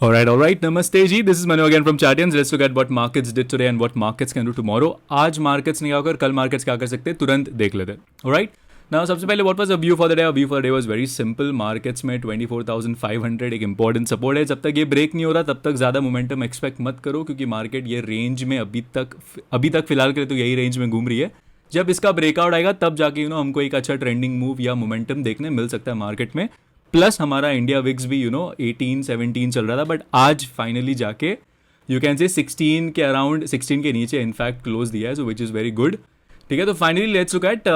All right. Namaste ji. This is Manu again from Chartians. Let's look at what markets did today and what markets can do tomorrow. आज markets नहीं आकर कल markets क्या कर सकते हैं तुरंत देख लेते हैं. All right. Now सबसे पहले what was a view for the day? A view for the day was very simple. Markets में 24,500 एक important support है. जब तक ये break नहीं हो रहा तब तक ज़्यादा momentum expect मत करो क्योंकि market ये range में अभी तक फिलहाल के लिए तो यही range में घूम रही है. जब इसका ब्रेकआउट आएगा तब जाके हमको एक अच्छा ट्रेंडिंग मूव या मोमेंटम देखने मिल सकता है मार्केट में. प्लस हमारा इंडिया विक्स भी 18-17 चल रहा था बट आज फाइनली जाके यू कैन से 16 के अराउंड 16 के नीचे इनफैक्ट क्लोज दिया है, सो विच इज़ वेरी गुड. ठीक है, तो फाइनली लेट्स लुक एट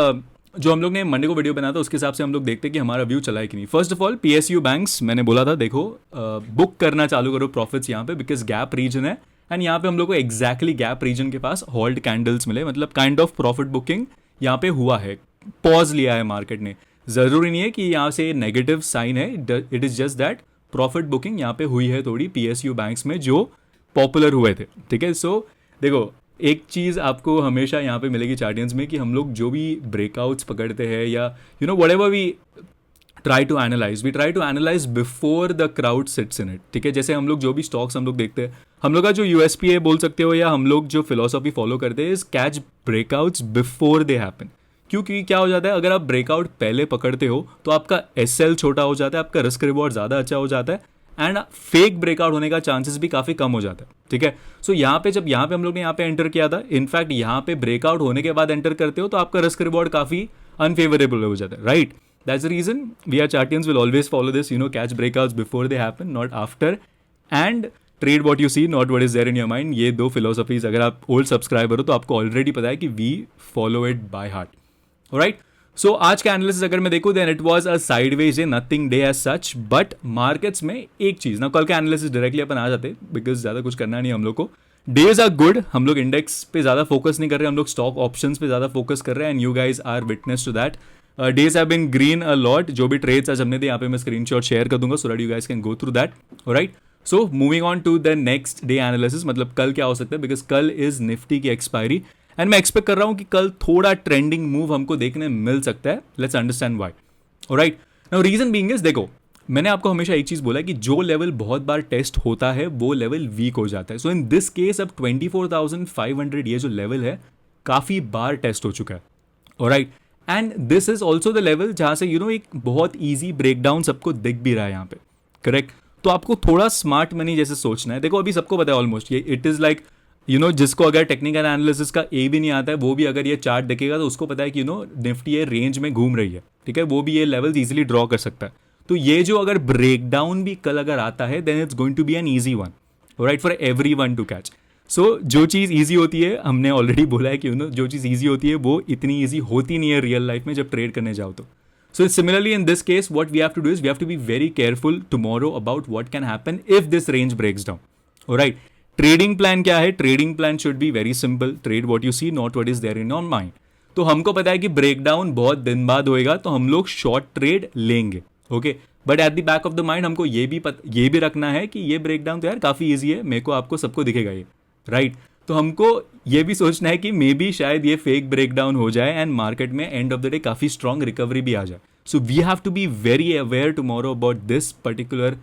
जो हम लोग ने मंडे को वीडियो बनाया था उसके हिसाब से हम लोग देखते हैं कि हमारा व्यू चला है कि नहीं. First of all PSU banks मैंने बोला था देखो बुक करना चालू करो प्रॉफिट्स यहाँ पे बिकॉज गैप रीजन है एंड यहाँ पे हम लोग को एग्जैक्टली गैप रीजन के पास होल्ड कैंडल्स मिले, मतलब काइंड ऑफ प्रॉफिट बुकिंग यहाँ पे हुआ है. पॉज लिया है मार्केट ने. ज़रूरी नहीं है कि यहाँ से नेगेटिव साइन है, it is just that profit booking यहाँ पे हुई है थोड़ी PSU बैंक्स में जो पॉपुलर हुए थे. ठीक है, सो देखो एक चीज़ आपको हमेशा यहाँ पे मिलेगी चार्टियंस में कि हम लोग जो भी ब्रेकआउट्स पकड़ते हैं या whatever we try to analyze before the crowd sits in it. ठीक है, जैसे हम लोग जो भी स्टॉक्स हम लोग देखते हैं, हम लोग का जो USP है बोल सकते हो या हम लोग जो फिलोसॉफी फॉलो करते हैं is catch breakouts before they happen. क्योंकि क्या हो जाता है अगर आप ब्रेकआउट पहले पकड़ते हो तो आपका SL छोटा हो जाता है, आपका रिस्क रिवॉर्ड ज़्यादा अच्छा हो जाता है एंड फेक ब्रेकआउट होने का चांसेस भी काफ़ी कम हो जाता है. ठीक है, सो यहाँ पे जब यहाँ पे हम लोग ने यहाँ पे एंटर किया था, इनफैक्ट यहाँ पे ब्रेकआउट होने के बाद एंटर करते हो तो आपका रिस्क रिवॉर्ड काफ़ी अनफेवरेबल हो जाता है. Right, that's the reason we are chartians will always follow this, catch breakouts before they happen not after and trade what you see not what is there in your mind. ये दो philosophies अगर आप old subscriber हो तो आपको already पता है कि we follow it by heart. Right, so आज का एनालिसिस अगर मैं देखूं then it was a sideways day, nothing day as such. But markets में एक चीज ना, कल का एनालिसिस डायरेक्टली अपन आ जाते बिकॉज ज्यादा कुछ करना नहीं हम लोग को. डेज आर गुड, हम लोग इंडेक्स पे ज्यादा फोकस नहीं कर रहे, हम लोग स्टॉक ऑप्शंस पे ज्यादा फोकस कर रहे हैं and you guys are witness to that. Days have been green a lot. जो भी ट्रेड्स आज हमने थे यहाँ पे मैं स्क्रीनशॉट शेयर कर दूंगा so that you guys can go through that. Right, so moving on to the next day analysis, मतलब कल क्या हो सकता है बिकॉज कल इज निफ्टी की एक्सपायरी एंड मैं एक्सपेक्ट कर रहा हूं कि कल थोड़ा ट्रेंडिंग मूव हमको देखने मिल सकता है. Let's understand why. Alright, now reason being is देखो मैंने आपको हमेशा एक चीज बोला है कि जो लेवल बहुत बार टेस्ट होता है वो लेवल वीक हो जाता है. सो इन दिस केस अब 24,500 ये जो लेवल है काफी बार टेस्ट हो चुका है. Alright, and this is also the level जहां से एक बहुत ईजी ब्रेकडाउन सबको दिख भी रहा है यहाँ पे. करेक्ट, तो आपको थोड़ा स्मार्ट मनी जैसे सोचना है. देखो अभी सबको पता है ऑलमोस्ट ये इट इज लाइक जिसको अगर टेक्निकल एनालिसिस का भी नहीं आता है वो भी अगर ये चार्ट देखेगा तो उसको पता है कि निफ्टी ये रेंज में घूम रही है. ठीक है, वो भी ये लेवल्स इजीली ड्रॉ कर सकता है. तो ये जो अगर ब्रेकडाउन भी कल अगर आता है then it's going to be an easy one, right, for everyone to catch. So जो चीज़ ईजी होती है, हमने ऑलरेडी बोला है कि जो चीज़ ईजी होती है वो इतनी ईजी होती नहीं है रियल लाइफ में जब ट्रेड करने जाओ तो. So similarly in this case what we have to do is we have to be very careful tomorrow about what can happen if this range breaks down. Alright, trading plan क्या है? Trading plan should be very simple, trade what you see not what is there in your mind. तो हमको पता है कि breakdown बहुत दिन बाद होएगा तो हम लोग शॉर्ट ट्रेड लेंगे. Okay, but at the back of the mind हमको ये भी रखना है कि ये ब्रेकडाउन तो यार काफ़ी ईजी है, मेरे को आपको सबको दिखेगा ये. राइट, तो हमको ये भी सोचना है कि मे बी शायद ये फेक ब्रेकडाउन हो जाए एंड मार्केट में एंड ऑफ द डे काफ़ी स्ट्रॉन्ग रिकवरी भी आ जाए. So we have to be very aware tomorrow about this particular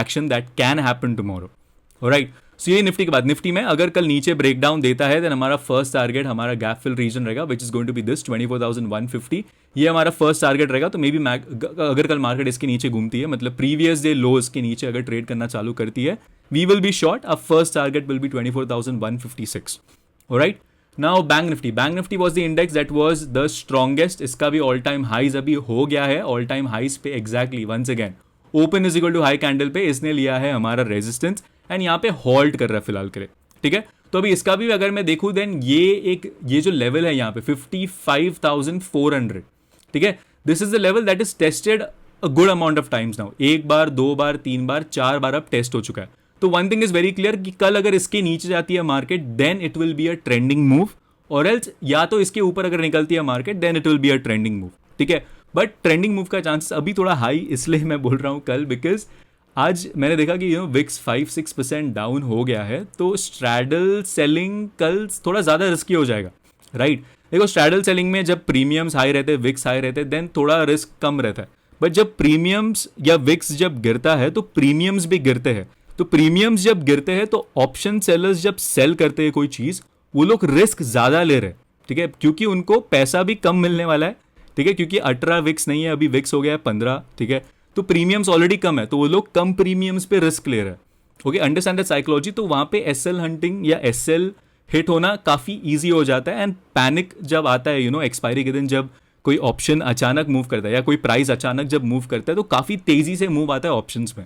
action that can happen tomorrow. Right, so ये निफ्टी के बाद निफ्टी में अगर कल नीचे ब्रेकडाउन देता है देन हमारा फर्स्ट टारगेट हमारा गैप फिल रीजन रहेगा which is going to be this 24,150. ये हमारा फर्स्ट टारगेट रहेगा. तो मे बी अगर कल मार्केट इसके नीचे घूमती है, मतलब प्रीवियस डे लोज के नीचे अगर ट्रेड करना चालू करती है, वी विल बी शॉर्ट. अब first target will be 24,156. Alright, now bank Nifty was the index that was the strongest. इसका भी ऑल टाइम हाइज अभी हो गया है. ऑल टाइम हाइज पे exactly once again open is equal to high candle पे इसने लिया है हमारा रेजिस्टेंस एंड यहाँ पे हॉल्ट कर रहा है फिलहाल के लिए. ठीक है, तो अभी इसका भी अगर मैं देखूं देन ये जो लेवल है यहाँ पे 55,400. ठीक है, this is the level that is tested a good amount of times now. एक बार, दो बार, तीन बार, चार बार अब टेस्ट हो चुका है. तो one thing is very clear कि कल अगर इसके नीचे जाती है market then it will be a trending move, और एल्स या तो इसके ऊपर अगर निकलती है market then it will be a trending move. ठीक है, बट ट्रेंडिंग मूव का चांसेस अभी थोड़ा हाई इसलिए मैं बोल रहा हूँ कल बिकॉज आज मैंने देखा कि विक्स 5-6% डाउन हो गया है. तो स्ट्रैडल सेलिंग कल थोड़ा ज़्यादा रिस्की हो जाएगा. राइट, देखो स्ट्रैडल सेलिंग में जब प्रीमियम्स हाई रहते हैं, विक्स हाई रहते हैं, देन थोड़ा रिस्क कम रहता है. बट जब प्रीमियम्स या विक्स जब गिरता है तो प्रीमियम्स भी गिरते हैं। तो प्रीमियम्स जब गिरते हैं तो ऑप्शन सेलर्स जब सेल करते हैं कोई चीज, वो लोग रिस्क ज्यादा ले रहे हैं, ठीक है, क्योंकि उनको पैसा भी कम मिलने वाला है, ठीक है, क्योंकि 18 विक्स नहीं है, अभी विक्स हो गया है 15, ठीक है, तो प्रीमियम्स ऑलरेडी कम है, तो वो लोग कम प्रीमियम्स पे रिस्क ले रहे हैं। Okay, understand that psychology. तो वहां पे एसएल हंटिंग या एसएल हिट होना काफी इजी हो जाता है। एंड पैनिक जब आता है, एक्सपायरी के दिन जब कोई ऑप्शन अचानक मूव करता है या कोई प्राइस अचानक जब मूव करता है तो काफी तेजी से मूव आता है ऑप्शंस में।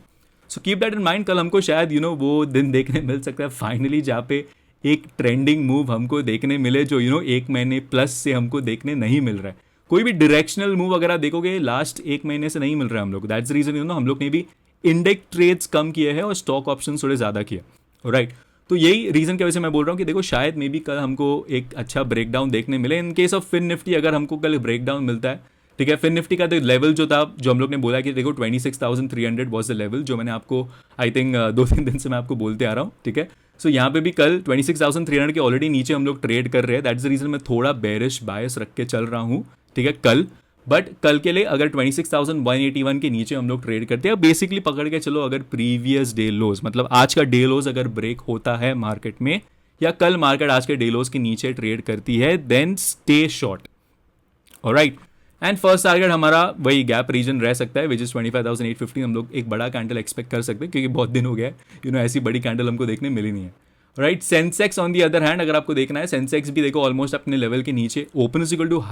So keep that in mind. कल हमको शायद वो दिन देखने मिल सकता है फाइनली, जहाँ पे एक ट्रेंडिंग मूव हमको देखने मिले जो 1 महीने प्लस से हमको देखने नहीं मिल रहा है। कोई भी डायरेक्शनल मूव अगर आप देखोगे लास्ट 1 महीने से नहीं मिल रहा है हम लोग। दैट्स द रीजन हम लोग ने भी इंडेक्स ट्रेड्स कम किए हैं और स्टॉक ऑप्शन थोड़े ज्यादा किए, राइट। तो यही रीजन की वजह से मैं बोल रहा हूँ कि देखो शायद मे बी कल हमको एक अच्छा ब्रेकडाउन देखने मिले। In case of fin Nifty अगर हमको कल ब्रेकडाउन मिलता है, ठीक है, फिन निफ्टी का तो लेवल जो था, जो हम लोग ने बोला कि देखो 26,300 वॉज द लेवल, जो मैंने आपको आई थिंक 2-3 दिन से मैं आपको बोलते आ रहा हूँ, ठीक है। सो यहाँ पे भी कल 26,300 के ऑलरेडी नीचे हम लोग ट्रेड कर रहे हैं। दैट्स द रीजन मैं थोड़ा बेरिश बायस रख के चल रहा हूँ, ठीक है, कल। बट कल के लिए अगर 26,181 के नीचे हम लोग ट्रेड करते हैं, बेसिकली पकड़ के चलो, अगर प्रीवियस डे लोज, मतलब आज का डे लोज अगर ब्रेक होता है मार्केट में, या कल मार्केट आज के डे लोज के नीचे ट्रेड करती है, then stay short, alright. And first target हमारा वही गैप रीजन रह सकता है, विच इज 25,850। हम लोग एक बड़ा कैंडल एक्सपेक्ट कर सकते हैं, क्योंकि बहुत दिन हो गया है ऐसी बड़ी कैंडल हमको देखने मिली नहीं है, right. Sensex on the other hand अगर आपको देखना है, सेंसेक्स भी देखो ऑलमोस्ट अपने लेवल के नीचे, open is equal to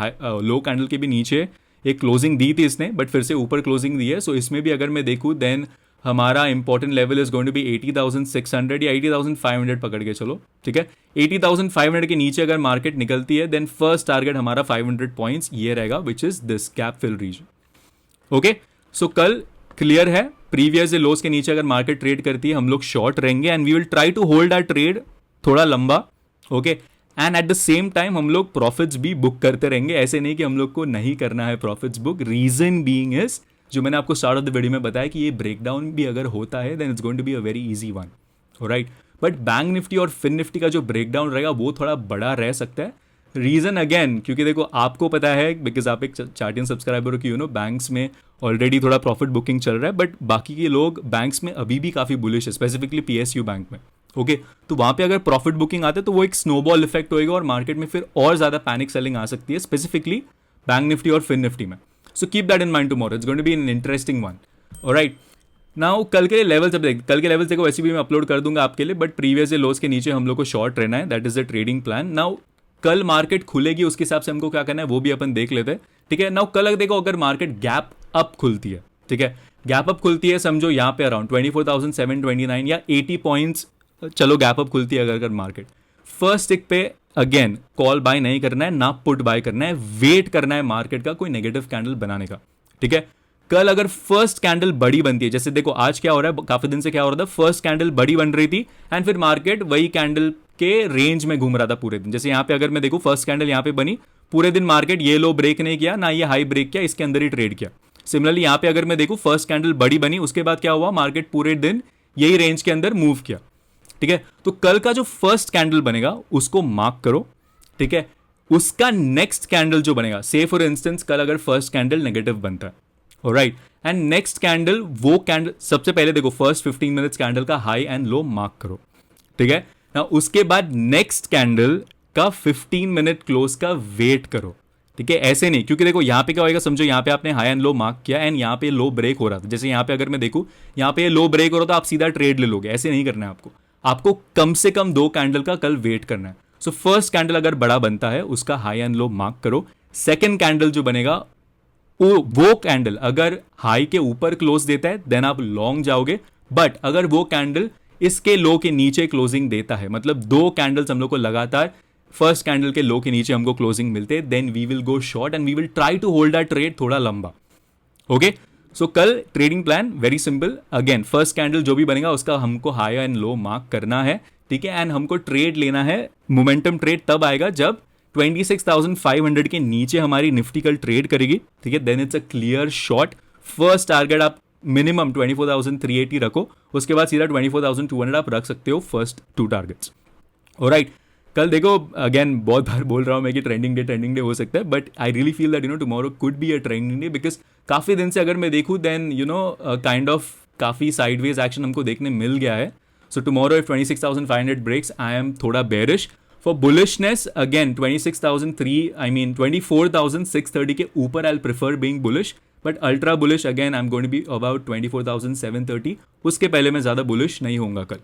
low candle के भी नीचे एक क्लोजिंग दी थी इसने, बट फिर से ऊपर क्लोजिंग दी है। सो इसमें भी अगर मैं देखूँ, देन हमारा important level is going to be 80,600 या 80,500 पकड़ के चलो, ठीक है। 80,500 के नीचे अगर मार्केट निकलती है, देन फर्स्ट टारगेट हमारा 500 पॉइंट्स ये रहेगा, which is this gap fill region. Okay, so कल क्लियर है, प्रीवियस लोस के नीचे अगर मार्केट ट्रेड करती है हम लोग शॉर्ट रहेंगे, and we will try to hold our trade थोड़ा लंबा, okay. And at the same time हम लोग प्रॉफिट्स भी बुक करते रहेंगे। ऐसे नहीं कि हम लोग को नहीं करना है profits book. Reason being is, जो मैंने आपको स्टार्ट ऑफ द वीडियो में बताया कि ये ब्रेकडाउन भी अगर होता है, then it's going to be a very easy one, right. But bank Nifty और फिन निफ्टी का जो ब्रेकडाउन रहेगा वो थोड़ा बड़ा रह सकता है। रीजन अगेन, क्योंकि देखो आपको पता है, बिकॉज आप एक चार्टियन सब्सक्राइबर हो, कि बैंक्स में ऑलरेडी थोड़ा प्रॉफिट बुकिंग चल रहा है, बट बाकी के लोग बैंक्स में अभी भी काफी बुलिश है, स्पेसिफिकली पीएसयू बैंक में, ओके। तो वहां पे अगर प्रॉफिट बुकिंग आते हैं तो वो एक स्नोबॉल इफेक्ट होएगा और मार्केट में फिर और ज्यादा पैनिक सेलिंग आ सकती है, स्पेसिफिकली बैंक निफ्टी और फिन निफ्टी में। So keep that in mind tomorrow, it's going to be an interesting one, alright. Now कल के लिए लेवल्स, अब देख कल के लेवल्स देखो वैसे भी मैं अपलोड कर दूंगा आपके लिए, बट प्रीवियस लोस के नीचे हम लोग को शॉर्ट रहना है, that is the trading plan. Now कल मार्केट खुलेगी, उसके हिसाब से हमको क्या करना है वो भी अपन देख लेते हैं, ठीक है। नाउ कल देखो अगर मार्केट गैप अप खुलती है, ठीक है, गैप अप खुलती है, समझो यहाँ पे अराउंड 24,729 या 80 पॉइंट्स, चलो गैप अप खुलती है अगर मार्केट, फर्स्ट टिक पे अगेन कॉल बाय नहीं करना है, ना पुट बाय करना है, वेट करना है मार्केट का कोई नेगेटिव कैंडल बनाने का, ठीक है। कल अगर फर्स्ट कैंडल बड़ी बनती है, जैसे देखो आज क्या हो रहा है, काफी दिन से क्या हो रहा था, फर्स्ट कैंडल बड़ी बन रही थी एंड फिर मार्केट वही कैंडल के रेंज में घूम रहा था पूरे दिन। जैसे यहाँ पे अगर मैं देखूं, फर्स्ट कैंडल यहाँ पे बनी, पूरे दिन मार्केट ये लो ब्रेक नहीं किया, ना ये हाई ब्रेक किया, इसके अंदर ही ट्रेड किया। सिमिलरली यहाँ पे अगर मैं देखूं, फर्स्ट कैंडल बड़ी बनी, उसके बाद क्या हुआ, मार्केट पूरे दिन यही रेंज के अंदर मूव किया, ठीक है। तो कल का जो फर्स्ट कैंडल बनेगा उसको मार्क करो, ठीक है। उसका नेक्स्ट कैंडल जो बनेगा, से फॉर इंस्टेंस कल अगर फर्स्ट कैंडल नेगेटिव बनता है, ऑलराइट, एंड नेक्स्ट कैंडल, वो कैंडल सबसे पहले देखो फर्स्ट 15 मिनट्स कैंडल का हाई एंड लो मार्क करो, ठीक है ना। उसके बाद नेक्स्ट कैंडल का 15 मिनट क्लोज का वेट करो, ठीक है। ऐसे नहीं, क्योंकि देखो यहाँ पे क्या होगा, समझो यहाँ पे आपने हाई एंड लो मार्क किया एंड यहाँ पे लो ब्रेक हो रहा था, जैसे यहाँ पे अगर मैं देखूं यहाँ पे लो ब्रेक हो रहा था, आप सीधा ट्रेड ले लोगे, ऐसे नहीं करना है आपको। आपको कम से कम 2 कैंडल का कल वेट करना है। सो फर्स्ट कैंडल अगर बड़ा बनता है उसका हाई एंड लो मार्क करो। सेकेंड कैंडल जो बनेगा, वो कैंडल अगर हाई के ऊपर क्लोज देता है देन आप लॉन्ग जाओगे, बट अगर वो कैंडल इसके लो के नीचे क्लोजिंग देता है, मतलब 2 कैंडल्स हम लोग को लगातार फर्स्ट कैंडल के लो के नीचे हमको क्लोजिंग मिलते हैं, then we will go short and we will try to hold our trade थोड़ा लंबा, ओके। सो कल trading plan very simple, again first candle जो भी बनेगा उसका हमको हाई एंड लो मार्क करना है, ठीक है। एंड हमको ट्रेड लेना है, मोमेंटम ट्रेड तब आएगा जब 26,500 के नीचे हमारी निफ्टी कल ट्रेड करेगी, ठीक है, then it's a clear short. First target आप मिनिमम 24,380 रखो, उसके बाद सीधा 24,200 आप रख सकते हो फर्स्ट 2 टारगेट्स, ऑलराइट। कल देखो अगेन बहुत बार बोल रहा हूं मैं कि ट्रेंडिंग डे हो सकता है, but I really feel that tomorrow could be a trending day, because काफ़ी दिन से अगर मैं देखूँ देन काइंड ऑफ काफ़ी साइडवेज एक्शन हमको देखने मिल गया है. So tomorrow if 26,500 breaks I am थोड़ा बेरिश. फॉर बुलिशनेस अगेन 24,630 के ऊपर I prefer being bullish, but ultra bullish again I am going to be about 24,730. उसके पहले मैं ज़्यादा बुलिश नहीं होऊंगा कल.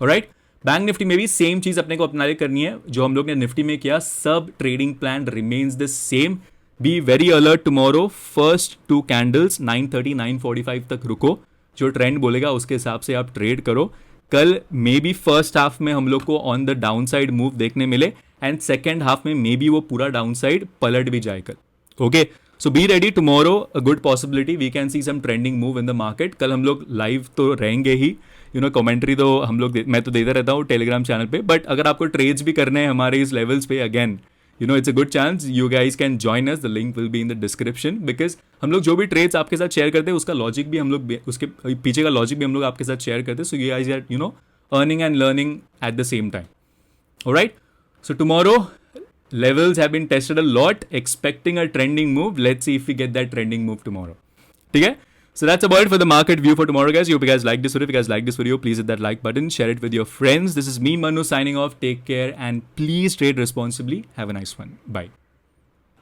ऑलराइट, बैंक निफ्टी में भी सेम चीज़ अपने को अपना करनी है जो हम लोग ने निफ्टी में किया. सब trading plan remains the same. Be very alert tomorrow. First 2 candles 9:30 9:45 तक रुको. जो ट्रेंड बोलेगा उसके हिसाब से आप ट्रेड करो. कल मे बी फर्स्ट हाफ में हम लोग को on the down side move देखने मिले एंड सेकेंड हाफ में मे बी वो पूरा डाउन साइड पलट भी जाए कल. Okay, so be ready tomorrow. A good possibility we can see some trending move in the market. कल हम लोग लाइव तो रहेंगे ही. कमेंट्री तो हम लोग मैं तो देता रहता हूँ टेलीग्राम चैनल पे, बट अगर आपको ट्रेड्स भी करने हैं हमारे इस लेवल्स पे again it's a good chance you guys can join us. The link will be in the description because हम लोग जो भी ट्रेड्स आपके साथ शेयर करते हैं उसका लॉजिक भी हम लोग उसके पीछे का लॉजिक भी हम लोग आपके साथ शेयर करते हैं. सो you guys are earning and learning at the same time. Alright, so tomorrow levels have been tested a lot, expecting a trending move. Let's see if we get that trending move tomorrow. ठीक है? So that's about it for the market view for tomorrow, guys. Hope you guys like this video. If you guys like this video, please hit that like button, share it with your friends. This is me, Manu, signing off. Take care and please trade responsibly. Have a nice one. Bye.